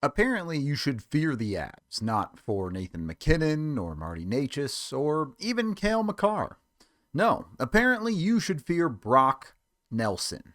Apparently, you should fear the Avs, not for Nathan MacKinnon or Marty Necas or even Cale Makar. No, apparently you should fear Brock Nelson.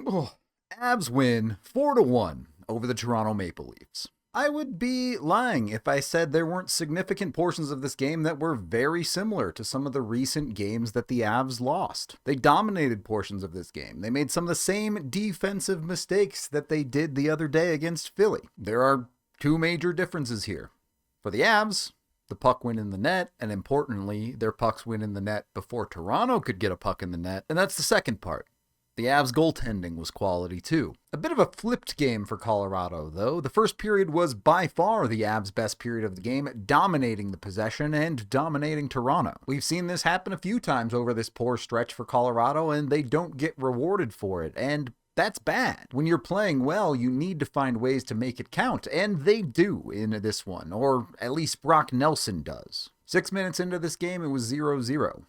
Oh, Avs win 4-1 over the Toronto Maple Leafs. I would be lying if I said there weren't significant portions of this game that were very similar to some of the recent games that the Avs lost. They dominated portions of this game. They made some of the same defensive mistakes that they did the other day against Philly. There are two major differences here. For the Avs, the puck went in the net, and importantly, their pucks went in the net before Toronto could get a puck in the net, and that's the second part. The Avs' goaltending was quality too. A bit of a flipped game for Colorado, though. The first period was by far the Avs' best period of the game, dominating the possession and dominating Toronto. We've seen this happen a few times over this poor stretch for Colorado, and they don't get rewarded for it, and that's bad. When you're playing well, you need to find ways to make it count, and they do in this one, or at least Brock Nelson does. 6 minutes into this game, it was 0-0.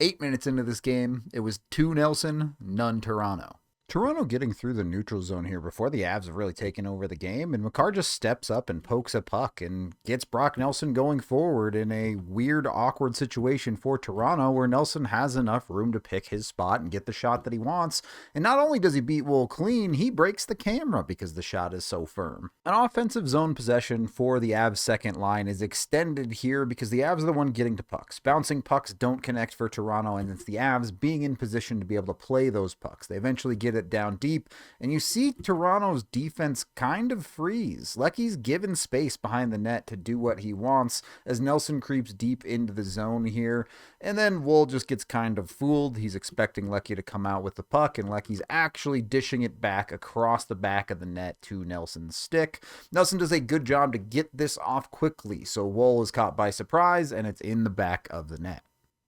8 minutes into this game, it was 2 Nelson, none Toronto. Toronto getting through the neutral zone here before the Avs have really taken over the game, and Makar just steps up and pokes a puck and gets Brock Nelson going forward in a weird, awkward situation for Toronto where Nelson has enough room to pick his spot and get the shot that he wants. And not only does he beat Woll clean, he breaks the camera because the shot is so firm. An offensive zone possession for the Avs' second line is extended here because the Avs are the one getting to pucks. Bouncing pucks don't connect for Toronto, and it's the Avs being in position to be able to play those pucks. They eventually get it down deep, and you see Toronto's defense kind of freeze. Lecky's given space behind the net to do what he wants as Nelson creeps deep into the zone here, and then Woll just gets kind of fooled. He's expecting Lecky to come out with the puck, and Lecky's actually dishing it back across the back of the net to Nelson's stick. Nelson does a good job to get this off quickly, so Woll is caught by surprise, and it's in the back of the net.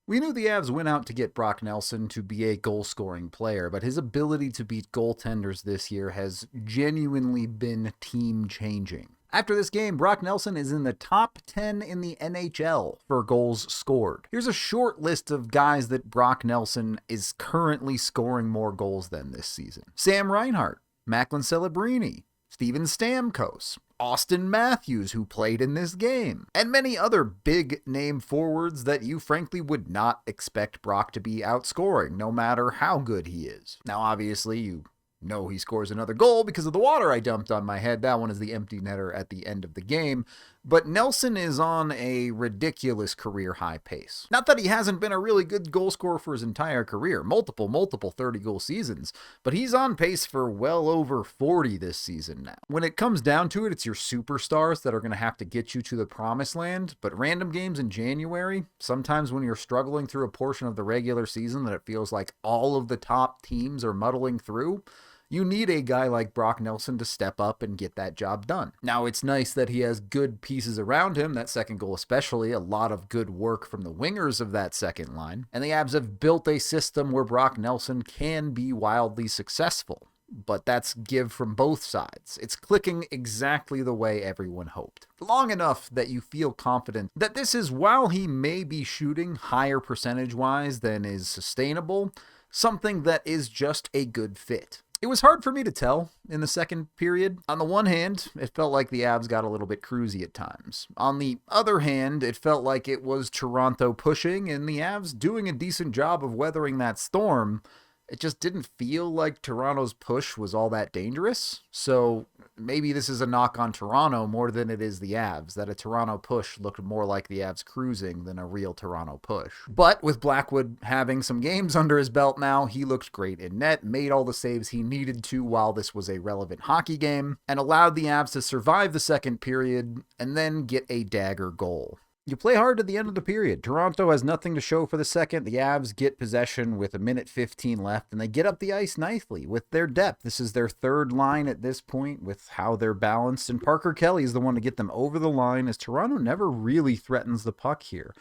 We knew the Avs went out to get Brock Nelson to be a goal-scoring player, but his ability to beat goaltenders this year has genuinely been team-changing. After this game, Brock Nelson is in the top 10 in the NHL for goals scored. Here's a short list of guys that Brock Nelson is currently scoring more goals than this season. Sam Reinhart, Macklin Celebrini, Steven Stamkos, Austin Matthews, who played in this game, and many other big-name forwards that you frankly would not expect Brock to be outscoring, no matter how good he is. Now, obviously, you know he scores another goal because of the water I dumped on my head. That one is the empty netter at the end of the game. But Nelson is on a ridiculous career-high pace. Not that he hasn't been a really good goal scorer for his entire career, multiple 30-goal seasons, but he's on pace for well over 40 this season now. When it comes down to it, it's your superstars that are going to have to get you to the promised land, but random games in January, sometimes when you're struggling through a portion of the regular season that it feels like all of the top teams are muddling through, you need a guy like Brock Nelson to step up and get that job done. Now, it's nice that he has good pieces around him, that second goal especially, a lot of good work from the wingers of that second line, and the Avs have built a system where Brock Nelson can be wildly successful. But that's give from both sides. It's clicking exactly the way everyone hoped. Long enough that you feel confident that this is, while he may be shooting higher percentage-wise than is sustainable, something that is just a good fit. It was hard for me to tell in the second period. On the one hand, it felt like the Avs got a little bit cruisy at times. On the other hand, it felt like it was Toronto pushing and the Avs doing a decent job of weathering that storm. It just didn't feel like Toronto's push was all that dangerous. So maybe this is a knock on Toronto more than it is the Avs, that a Toronto push looked more like the Avs cruising than a real Toronto push. But with Blackwood having some games under his belt now, he looked great in net, made all the saves he needed to while this was a relevant hockey game, and allowed the Avs to survive the second period and then get a dagger goal. You play hard to the end of the period. Toronto has nothing to show for the second. The Avs get possession with 1:15 left, and they get up the ice nicely with their depth. This is their third line at this point with how they're balanced, and Parker Kelly is the one to get them over the line as Toronto never really threatens the puck here.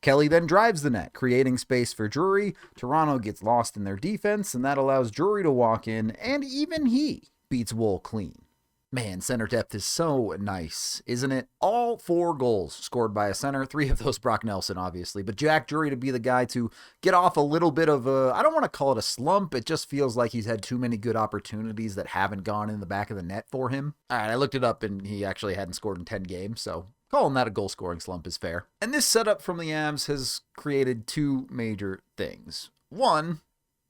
Kelly then drives the net, creating space for Drury. Toronto gets lost in their defense, and that allows Drury to walk in, and even he beats Woll clean. Man, center depth is so nice, isn't it? All 4 goals scored by a center, 3 of those Brock Nelson, obviously, but Jack Drury to be the guy to get off a little bit of a, I don't want to call it a slump, it just feels like he's had too many good opportunities that haven't gone in the back of the net for him. All right, I looked it up and he actually hadn't scored in 10 games, so calling that a goal-scoring slump is fair. And this setup from the Avs has created 2 major things. One,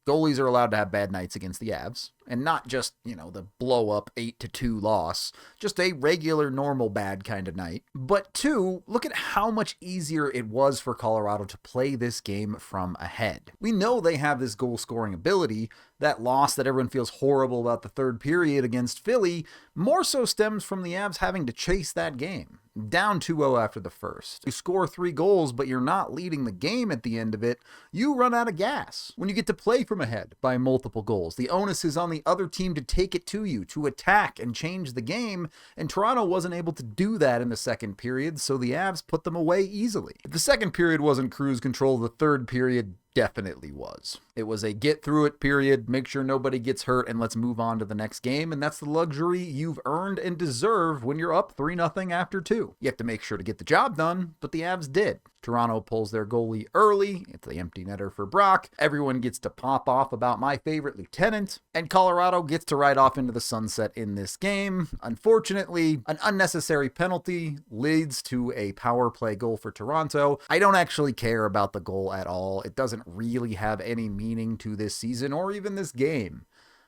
goalies are allowed to have bad nights against the Avs, and not just, the blow-up 8-2 loss, just a regular, normal bad kind of night. But 2, look at how much easier it was for Colorado to play this game from ahead. We know they have this goal-scoring ability. That loss that everyone feels horrible about the third period against Philly more so stems from the Avs having to chase that game. Down 2-0 after the first. You score 3 goals, but you're not leading the game at the end of it. You run out of gas. When you get to play from ahead by multiple goals, the onus is on the other team to take it to you, to attack and change the game, and Toronto wasn't able to do that in the second period, so the Avs put them away easily. If the second period wasn't cruise control, the third period definitely was. It was a get through it period, make sure nobody gets hurt, and let's move on to the next game, and that's the luxury you've earned and deserve when you're up 3-0 after 2. You have to make sure to get the job done, but the Avs did. Toronto pulls their goalie early. It's the empty netter for Brock. Everyone gets to pop off about my favorite lieutenant, and Colorado gets to ride off into the sunset in this game. Unfortunately, an unnecessary penalty leads to a power play goal for Toronto. I don't actually care about the goal at all. It doesn't really have any meaning to this season or even this game.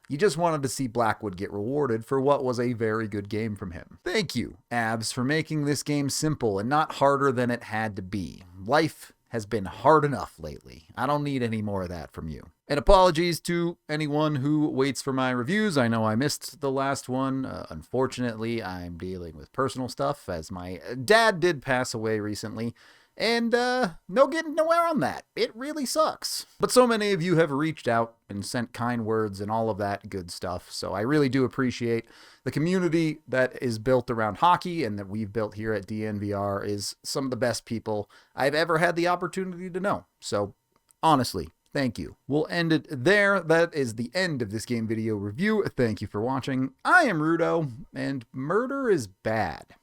You just wanted to see Blackwood get rewarded for what was a very good game from him. Thank you, Avs, for making this game simple and not harder than it had to be. Life has been hard enough lately. I don't need any more of that from you. And apologies to anyone who waits for my reviews. I know I missed the last one. Unfortunately, I'm dealing with personal stuff as my dad did pass away recently. And no getting nowhere on that. It really sucks. But so many of you have reached out and sent kind words and all of that good stuff. So I really do appreciate the community that is built around hockey and that we've built here at DNVR is some of the best people I've ever had the opportunity to know. So honestly, thank you. We'll end it there. That is the end of this game video review. Thank you for watching. I am Rudo, and murder is bad.